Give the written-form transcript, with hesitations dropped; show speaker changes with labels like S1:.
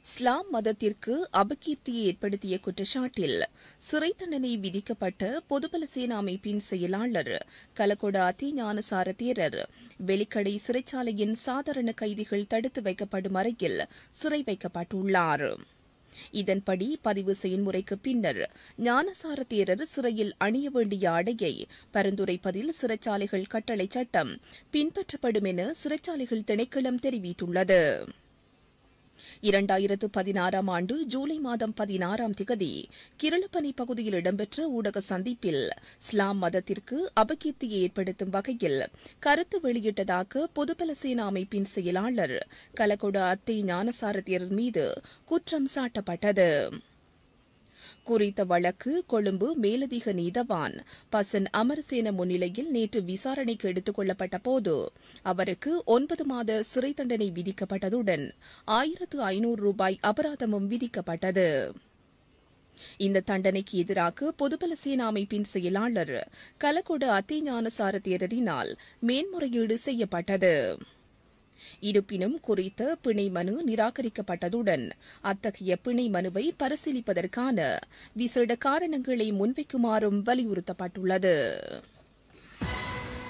S1: இஸ்லாம் மதத்திற்கு அபகீர்த்தியை ஏற்படுத்திய குற்றச்சாட்டில் சிறை தண்டனை விதிக்கப்பட்ட பொதுபல சேனா அமைப்பின் செயலாளர் கலகொட அத்திஞானசார தேரர் வெலிக்கடை சிறைச்சாலையின் சாதாரண கைதிகள் தடுத்து வைக்கப்படும் அறையில் சிறை வைக்கப்பட்டுள்ளார். இதன்படி பதிவு செயல்முறைக்கு பின்னர் ஞானசார தேரர் சிறையில் அணிய வேண்டிய ஆடையை பரிந்துரைப்பதில் சிறைச்சாலைகள் கட்டளை சட்டம் பின்பற்றப்படும் என சிறைச்சாலைகள் திணைக்களம் தெரிவித்துள்ளது. 2016 ஆண்டு ஜூலை மாதம் 16ஆம் திகதி கிருளப்பனை பகுதியில் இடம்பெற்ற ஊடக சந்திப்பில் இஸ்லாம் மதத்திற்கு அபகீர்த்தியை ஏற்படுத்தும் வகையில் கருத்து வெளியிட்டதாக பொதுபல சேனா அமைப்பின் செயலாளர் கலகொட அத்தை ஞானசார தேரர் மீது குற்றம் சாட்டப்பட்டது. குறித்த வழக்கு கொழும்பு மேலதிக நீதவான் பசன் அமரசேன முன்னிலையில் நேற்று விசாரணைக்கு எடுத்துக் கொள்ளப்பட்ட போது அவருக்கு 9 மாத சிறை தண்டனை விதிக்கப்பட்டதுடன் ரூபாய் 1500 அபராதமும் விதிக்கப்பட்டது. இந்த தண்டனைக்கு எதிராக பொதுபல சேனா அமைப்பின் செயலாளர் கலகொட அத்திஞானசார தேரரினால் மேன்முறையீடு செய்யப்பட்டது. இருப்பினும் குறித்த பிணை மனு நிராகரிக்கப்பட்டதுடன் அத்தகைய பிணை மனுவை பரிசீலிப்பதற்கான விசேட காரணங்களை முன்வைக்குமாறும் வலியுறுத்தப்பட்டுள்ளது.